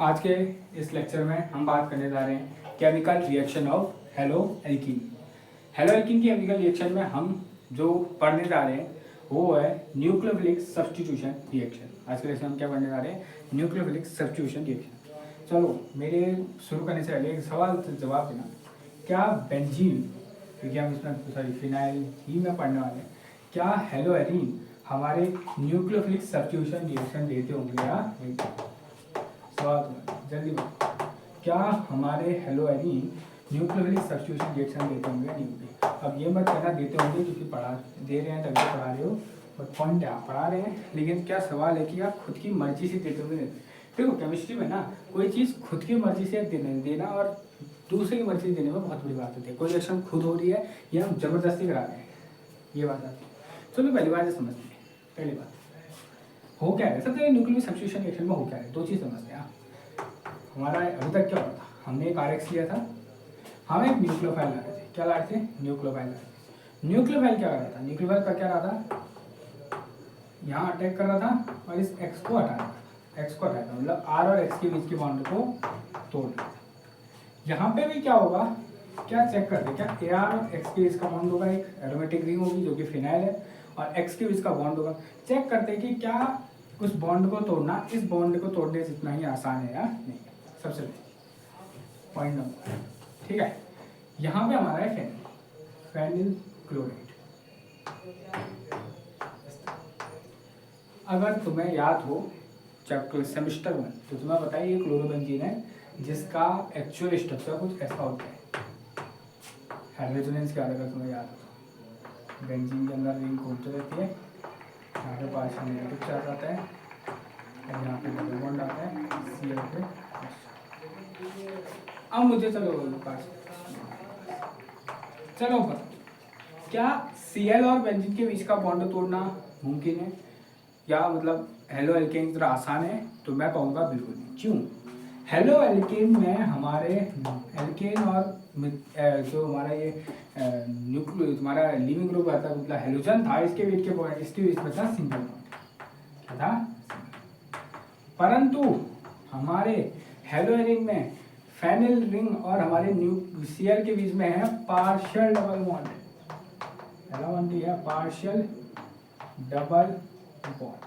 आज के इस लेक्चर में हम बात करने जा रहे हैं chemical reaction of hello alkene. Hello alkene की केमिकल रिएक्शन में हम जो पढ़ने जा रहे हैं वो है न्यूक्लियोफिलिक सब्स्टिट्यूशन रिएक्शन। आज के लेक्चर में हम क्या पढ़ने जा रहे हैं? Nucleophilic substitution reaction. चलो, मेरे शुरू करने से पहले एक सवाल से जवाब देना। क्या बेंजीन, क्योंकि हम इसमें सॉरी फिनाइल ही में पढ़ने वाले हैं, क्या हेलो एरीन हमारे न्यूक्लियोफिलिक सब्स्टिट्यूशन रिएक्शन देते होंगे या नहीं? सवाल जल्दी बताओ, क्या हमारे hello arene nucleophilic substitution reaction देते होंगे नहीं होंगे? अब ये मत कहना देते होंगे क्योंकि पढ़ा दे रहे हैं तभी तो पढ़ा रहे हो, और पॉइंट आप पढ़ा रहे हैं, लेकिन क्या सवाल है कि आप खुद की मर्जी से देते होंगे नहीं? देखो, केमिस्ट्री में ना कोई चीज़ खुद की मर्जी से देना और दूसरे की मर्जी से देने में बहुत बड़ी बात होती है। कोई रिएक्शन खुद हो रही है या हम जबरदस्ती करा रहे हैं, ये बात आती है। चलो पहली बात समझते हैं। पहली बात हो क्या है, सबसे न्यूक्लियोफिलिक सब्स्टिट्यूशन रिएक्शन में हो क्या है, दो चीज़ समझते हैं। हमारा अभी तक क्या होता था, हमने एक आरएक्स लिया था, हम एक न्यूक्लियोफाइल ला रहे थे। क्या ला रहे थे? न्यूक्लियोफाइल ला रहे थे। न्यूक्लियोफाइल क्या कर रहा था? न्यूक्लियोफाइल कर क्या रहा था? यहाँ अटैक कर रहा था और इस एक्स को हटा रहा था। एक्स को हटाया था मतलब आर और एक्स के बीच के बॉन्ड को तोड़ रहा था। यहाँ पे भी क्या होगा, क्या चेक करते, क्या ए आर और एक्स के बीच का बॉन्ड होगा, एक एरोमेटिक रिंग होगी जो कि फिनाइल है, और एक्स के बीच का बॉन्ड होगा। चेक करते कि क्या उस बॉन्ड को तोड़ना इस बॉन्ड को तोड़ने जितना ही आसान है या नहीं। सबसे पहले पॉइंट नंबर, ठीक है, यहाँ पे हमारा है फेनिल, फेनिल क्लोराइड। अगर तुम्हें याद हो चैप्टर सेमेस्टर 1 तो तुम्हें बताइए ये क्लोरोबेंजीन है जिसका एक्चुअल स्ट्रक्चर कुछ ऐसा होता है। हाइड्रोजन क्या अगर तुम्हें याद हो, बेंजीन के अंदर रिंग घूमती रहती है, यहाँ पे पार्शियल नेगेटिव चार्ज आता है और यहाँ पे डबल बॉन्ड आता है Cl पे। अब मुझे चलो बताओ, क्या Cl और बेंजीन के बीच का बॉन्ड तोड़ना मुमकिन है या मतलब हेलो एल्केन की तरह आसान है? तो मैं कहूँगा बिल्कुल नहीं। क्यों? हेलो एल्केन में हमारे एल्केन और जो हमारा ये न्यूक्लियो हमारा लिविंग ग्रुप आता है, मतलब हेलोजन था, इसके बीच में था सिंगल बॉन्ड। क्या था? परंतु हमारे हेलो एरीन में फेनिल रिंग और हमारे Cl के बीच में है पार्शियल डबल बॉन्ड। पहला बॉन्ड है partial double bond.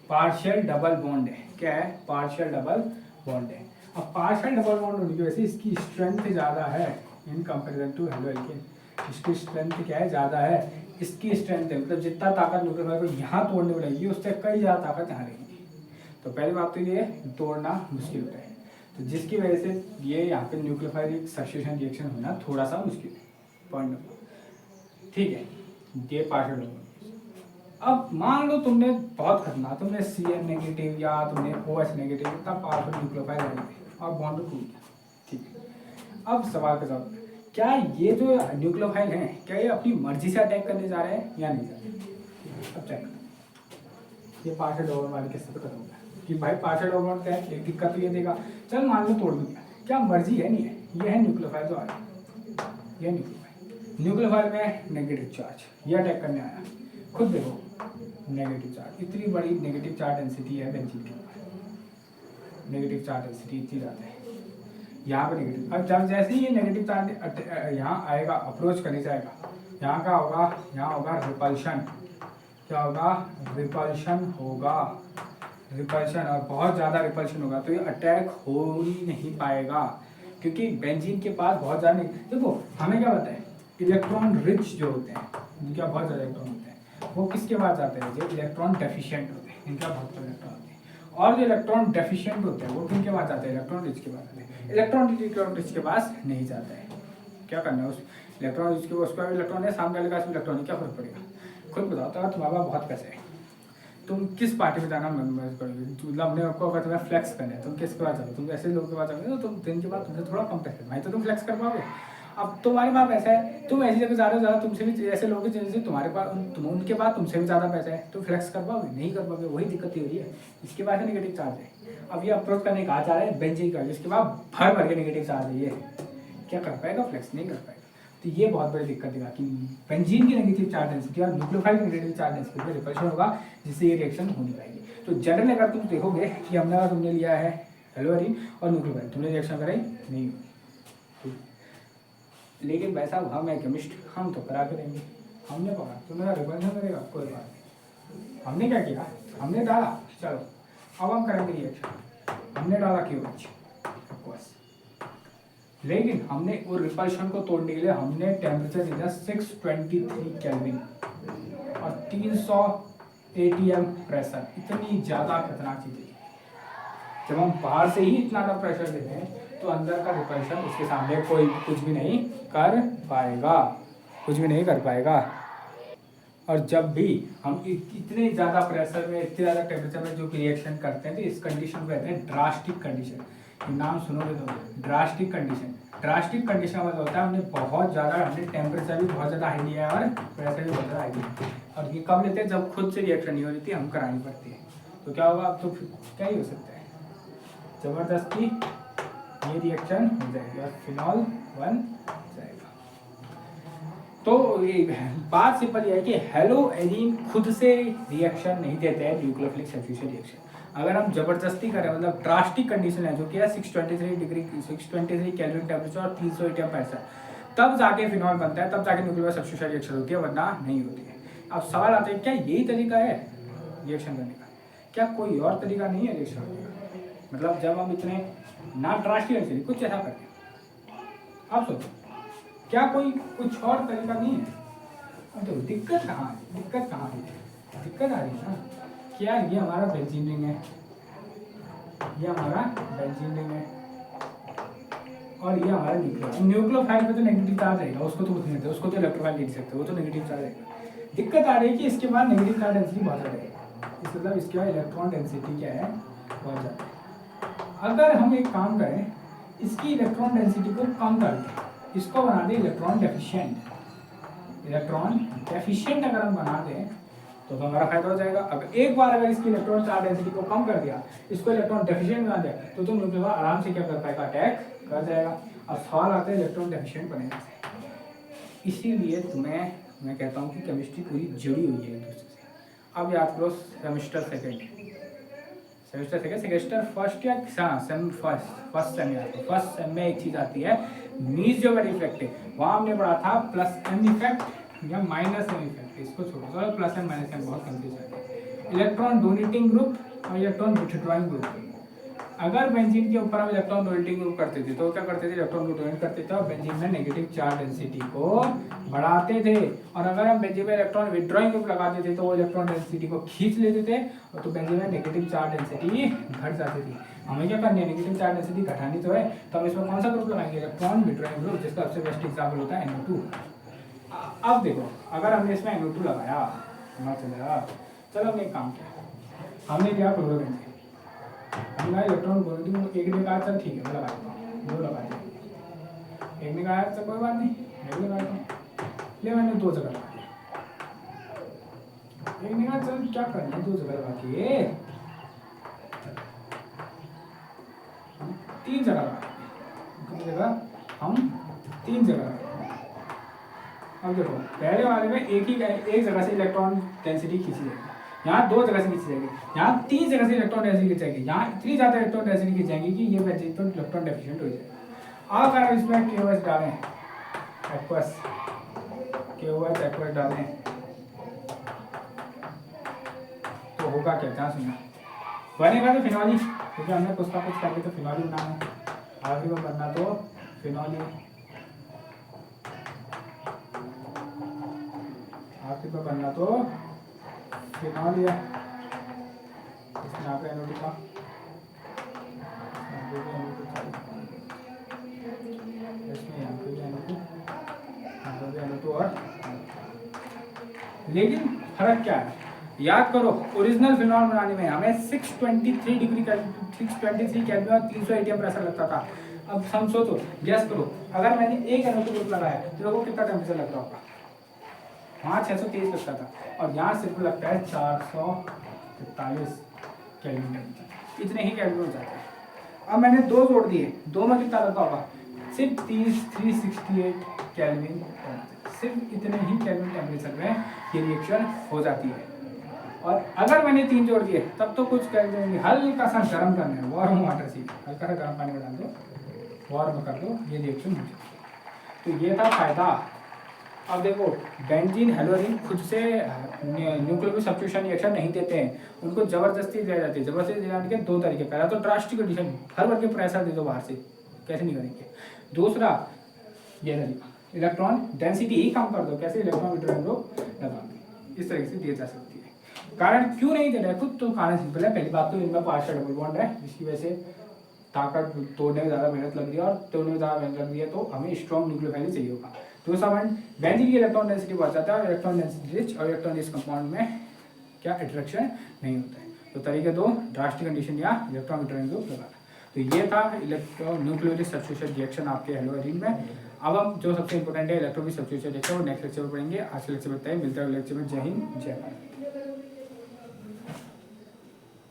Partial double bond है, क्या है? पार्शियल डबल बॉन्ड है। अब पार्शियल डबल बॉन्ड होने की वजह से इसकी स्ट्रेंथ ज़्यादा है in comparison to haloalkane. इसकी स्ट्रेंथ क्या है? ज़्यादा है। इसकी स्ट्रेंथ है मतलब जितना ताकत न्यूक्लियोफाइल को यहाँ तोड़ने में लगेगी उससे कई ज़्यादा ताकत यहाँ रहेगी। तो पहली बात तो ये तोड़ना मुश्किल होता है, तो जिसकी वजह से ये यहाँ पे न्यूक्लियोफाइल सब्स्टिट्यूशन रिएक्शन होना थोड़ा सा मुश्किल है। पॉइंट नंबर, ठीक है, ये पार्शियल डबल। अब मान लो तुमने बहुत खतरनाक, तुमने Cl नेगेटिव या तुमने OH नेगेटिव इतना पावरफुल न्यूक्लियोफाइल लगाई और बॉन्ड टूट गया, ठीक है। अब सवाल का जवाब, क्या ये जो न्यूक्लियोफाइल हैं क्या ये अपनी मर्जी से अटैक करने जा रहे हैं या नहीं जा रहे? अब चेक करो, ये पार्शियल डबल बॉन्ड किससे तो खत्म होगा कि भाई पार्शियल डबल बॉन्ड क्या है, एक दिक्कत तो ये देगा, चल मान लो तोड़ भी दिया, क्या मर्जी है? नहीं है। ये है न्यूक्लियोफाइल जो आया, ये न्यूक्लियोफाइल में नेगेटिव चार्ज, ये अटैक करने आया। खुद देखो नेगेटिव चार्ज, इतनी बड़ी नेगेटिव चार्ज डेंसिटी है बेंजीन के ऊपर, नेगेटिव चार्ज डेंसिटी इतनी ज़्यादा है यहाँ पे नेगेटिव। अब जब जैसे ही ये नेगेटिव चार्ज यहाँ आएगा, अप्रोच करने जाएगा, यहाँ का होगा, यहाँ होगा रिपल्शन। क्या होगा? रिपल्शन होगा, रिपल्शन, और बहुत ज़्यादा रिपल्शन होगा, तो ये अटैक हो ही नहीं पाएगा क्योंकि बेंजीन के पास बहुत ज़्यादा देखो हमें क्या पता है, इलेक्ट्रॉन रिच जो होते हैं जिनका बहुत ज़्यादा इलेक्ट्रॉन होते हैं वो किसके पास जाते हैं? जो इलेक्ट्रॉन डेफिशिएंट होते हैं, इनका बहुत कम इलेक्ट्रॉन होते हैं। और जो इलेक्ट्रॉन डेफिशिएंट होते हैं वो किनके पास जाते हैं? इलेक्ट्रॉन रिच के पास जाते हैं। इलेक्ट्रॉन रिच के पास नहीं जाता है। क्या करना है? उस इलेक्ट्रॉन रिच के उसका भी इलेक्ट्रॉन है, सामने वाले का इलेक्ट्रॉन है, क्या फर्क पड़ेगा? खुद बताओ, तो तुम्हारे पास बहुत पैसे है, तुम किस पार्टी में जाना मेमोराइज करोगे? मतलब हमने आपको अगर तुम्हें फ्लेक्स करना है तुम किसके पास जाओगे? तुम ऐसे लोगों के पास जाओगे तो तुम दिन के बाद तुमसे थोड़ा कम पैसे भाई तो तुम फ्लेक्स कर पाओगे। अब तुम्हारे पास पैसा है, तुम ऐसी जगह जा रहे हो ज़्यादा, तुमसे भी ऐसे लोग जिनसे तुम्हारे पास उनके पास तुमसे भी ज़्यादा पैसा है, तुम फ्लेक्स कर पाओगे? नहीं कर पाओगे। वही दिक्कत हो रही है, इसके पास नेगेटिव चार्ज है। अब ये अप्रोच करने कहा जा रहा है बेंजीन का, जिसके पास भर भर के नेगेटिव चार्ज है, ये क्या कर पाएगा? फ्लेक्स नहीं कर पाएगा। तो ये बहुत बड़ी दिक्कत देगा कि बेंजीन की नेगेटिव चार्ज डेंसिटी और न्यूक्लियोफाइल की नेगेटिव चार्ज डेंसिटी में रिपल्शन होगा, जिससे ये रिएक्शन हो नहीं पाएगी। तो जनरल अगर तुम देखोगे कि हमने अगर तुमने लिया है हेलोरीन और न्यूक्लियोफाइल, तुमने रिएक्शन कराई नहीं, लेकिन भाई साहब हम है केमिस्ट, हम तो करा के देंगे, हमने पकड़ा तुम्हें रिवर्सन करेगा कोई बात नहीं। हमने क्या किया, हमने डाला, चलो अब हम करेंगे रिएक्शन, हमने डाला क्यूएच बस, लेकिन हमने वो रिपल्शन को तोड़ने के लिए हमने टेम्परेचर दिया 623 केल्विन और 300 ATM प्रेशर, इतनी ज़्यादा खतरनाक चीज़ है। जब हम बाहर से ही इतना ज़्यादा प्रेशर देते हैं तो अंदर का रिपल्शन उसके सामने कोई कुछ भी नहीं कर पाएगा, कुछ भी नहीं कर पाएगा। और जब भी हम इतने ज़्यादा प्रेशर में, इतने ज़्यादा टेम्परेचर में जो रिएक्शन करते हैं तो इस कंडीशन को कहते हैं ड्रास्टिक कंडीशन। ये नाम सुनोगे तो, ड्रास्टिक कंडीशन। ड्रास्टिक कंडीशन मतलब होता है हमने बहुत ज़्यादा, हमने टेम्परेचर भी बहुत ज़्यादा हाई लिया है और प्रेशर भी बहुत ज़्यादा हाई लिया है। और ये कब लेते हैं, जब खुद से रिएक्शन नहीं हो रही थी, हम करानी पड़ती है। तो क्या होगा, अब तो क्या ही हो सकता है, ज़बरदस्ती ये रिएक्शन हो जाएगी और फिनॉल बन जाएगा। तो ये बात सिंपल ये है कि हेलोएरीन खुद से रिएक्शन नहीं देते हैं न्यूक्लियोफिलिक सब्स्टिट्यूशन रिएक्शन। अगर हम जबरदस्ती करें, मतलब ड्रास्टिक कंडीशन है जो कि है 623 केल्विन टेम्परेचर और 300 ATM प्रेशर, तब जाके फिनॉल बनता है, तब जाके न्यूक्लियोफिलिक सब्स्टिट्यूशन रिएक्शन होती है, वरना नहीं होती है। अब सवाल आता है क्या यही तरीका है रिएक्शन करने का, क्या कोई और तरीका नहीं है रिएक्शन करने का? मतलब जब हम इतने ना ड्रास्टिक कुछ ऐसा करते हैं, आप सोचो क्या कोई कुछ और तरीका नहीं है? अब तो दिक्कत कहाँ है, दिक्कत कहाँ है, दिक्कत आ रही है ना। क्या ये हमारा बेंजीन रिंग है, ये हमारा बेंजीन रिंग है और ये हमारा न्यूक्लियोफाइल पे तो नेगेटिव चार्ज रहेगा, उसको तो कुछ नहीं देते, उसको तो इलेक्ट्रोफाइल नहीं सकते, वो तो नेगेटिव चार्ज रहेगा। दिक्कत आ रही है कि इसके बाद नेगेटिव चार्ज डेंसिटी बहुत ज़्यादा है, मतलब इसके बाद इलेक्ट्रॉन डेंसिटी क्या है, बहुत ज़्यादा है। अगर हम एक काम करें, इसकी इलेक्ट्रॉन डेंसिटी को कम कर दें, इसको बना दें इलेक्ट्रॉन डेफिशिएंट। इलेक्ट्रॉन डेफिशिएंट अगर हम बना दें तो हमारा फायदा हो जाएगा। अगर एक बार अगर इसकी इलेक्ट्रॉन चार्ज डेंसिटी को कम कर दिया, इसको इलेक्ट्रॉन डेफिशिएंट बना दिया, तो तुम न्यूक्लियोफाइल आराम से क्या कर पाएगा, अटैक कर जाएगा। अब सवाल आता है इलेक्ट्रॉन डेफिशिएंट बनेगा। इसीलिए मैं कहता हूँ कि केमिस्ट्री पूरी जुड़ी हुई है एक दूसरे से। अब याद करो सेमेस्टर सेकेंड फर्स्ट या फर्स्ट सेम में एक चीज आती है मीसोवेल इफेक्ट। वहाँ हमने पढ़ा था प्लस एम इफेक्ट या माइनस एम इफेक्ट, इसको छोड़ो, प्लस एम माइनस एम बहुत कंफ्यूज है। इलेक्ट्रॉन डोनेटिंग ग्रुप और इलेक्ट्रॉन विथड्रॉइंग ग्रुप। अगर बेंजीन के ऊपर हम इलेक्ट्रॉन डोनेटिंग ग्रुप करते थे तो क्या करते थे, इलेक्ट्रॉन को डोनेट करते थे और बेंजीन में नेगेटिव चार्ज डेंसिटी को बढ़ाते थे। और अगर हम बेंजीन में इलेक्ट्रॉन विथड्रॉइंग ग्रुप लगाते थे तो वो इलेक्ट्रॉन डेंसिटी को खींच लेते थे और तो बेंजीन में नेगेटिव चार्ज डेंसिटी घट जाती थी। हमें क्या करनी है, नेगेटिव चार्ज डेंसिटी घटानी तो है, तो हम इसमें कौन सा ग्रुप लगाएंगे, इलेक्ट्रॉन विथड्रॉइंग ग्रुप, जिसका सबसे बेस्ट एग्जाम्पल होता है NO2। अब देखो अगर हमने इसमें NO2 लगाया, चलो हमने एक काम किया, हमने लिया क्लोरोबेंजीन, हमने इलेक्ट्रॉन डोनेटिंग एक ने कहा चल ठीक है मैं लगा देता हूँ, दो लगा दिया, एक ने कहा चल कोई बात नहीं मैं भी लगा देता हूँ, ले मैंने दो जगह लगा दिया। एक ने कहा चल क्या करना है, दो जगह लगा के तीन जगह लगा जगह हम तीन जगह लगा। अब देखो पहले वाले में एक जगह से इलेक्ट्रॉन डेंसिटी खींची जाएगी, यहाँ दो जगह से खींची जाएगी, यहाँ तीन जगह से इलेक्ट्रॉन डेंसिटी खींची जाएगी, यहाँ इतनी ज़्यादा इलेक्ट्रॉन डेंसिटी खींच जाएगी कि ये बेंजीन तो इलेक्ट्रॉन डेफिशिएंट हो जाएगा। अगर हम इसमें KOH डालें, एक्वस KOH एक्वस डालें तो होगा क्या, क्या सुना बनेगा तो फिनॉली, क्योंकि हमने कुछ ना कुछ करके तो फिनॉली बनाना है, आखिरी में बनना तो फिनॉली, आखिरी में बनना तो फिनॉल है। इसमें यहाँ पे NO2 का इसमें यहाँ पे NO2 और, लेकिन फर्क क्या है याद करो, ओरिजिनल फिनॉल बनाने में हमें 623 केल्विन और 300 ATM प्रेशर लगता था। अब हम सोचो, गैस करो, अगर मैंने एक NO2 ग्रुप लगाया तो लोगों को कितना टेम्परेचर लगता होगा, वहाँ 623 लगता था और यहाँ सिर्फ लगता है 443 केल्विन टेम्परेचर, इतने ही केल्विन हो जाते हैं। अब मैंने दो जोड़ दिए, दो में कितना लगा होगा, सिर्फ 368 केल्विन, सिर्फ इतने ही केल्विन टेम्परेचर में ये रिएक्शन हो जाती है। और अगर मैंने 3 जोड़ दिए तब तो कुछ कर देंगे, हल्का सा गर्म करना है, वार्म वाटर से हल्का सा गर्म पानी में डाल दो, वार्म कर दो, ये रिएक्शन हो जाती है। तो ये था फायदा। अब देखो बेंजीन हेलोजन खुद से न्यूक्लियोफिलिक सब्स्टिट्यूशन रिएक्शन नहीं देते हैं, उनको जबरदस्ती दिया जाती है। जबरदस्ती दिलाने के 2 तरीके, पहला तो ड्रास्टिक कंडीशन, भर भर के प्रेशर दे दो बाहर से, कैसे नहीं करेंगे। दूसरा ये तरीका, इलेक्ट्रॉन डेंसिटी ही कम कर दो, कैसे, इलेक्ट्रॉन विट्रोन ग्रुप लगा के, इस तरह से दिया जा सकती है। कारण क्यों नहीं दे रहे खुद, तो कारण सिंपल है। पहली बात तो इनमें पार्शियल डबल बॉन्ड है, जिसकी वजह से ताकत तोड़ने में ज़्यादा मेहनत लग रही है, और तोड़ने में ज़्यादा मेहनत लग रही है तो हमें स्ट्रॉन्ग न्यूक्लियोफाइल चाहिए होगा। दूसरा पॉइंट, बेंजीन की इलेक्ट्रॉन डेंसिटी बढ़ जाता है, इलेक्ट्रॉन डेंसिटी रिच और इलेक्ट्रॉन रिच कंपाउंड में क्या अट्रैक्शन नहीं होता है। तो तरीके 2, ड्रास्टिक कंडीशन या इलेक्ट्रॉन विट्रोन ग्रुप लगाना। तो ये था इलेक्ट्रॉन न्यूक्लियोफिलिक सब्स्टिट्यूशन रिएक्शन आपके हेलोजन में। अब हम जो सबसे इंपॉर्टेंट है इलेक्ट्रोफिलिक सब्स्टिट्यूशन रिएक्शन, वो नेक्स्ट लेक्चर में पढ़ेंगे। आज के लेक्चर में मिलता है, मिलते हैं लेक्चर में। जय हिंद, जय भारत।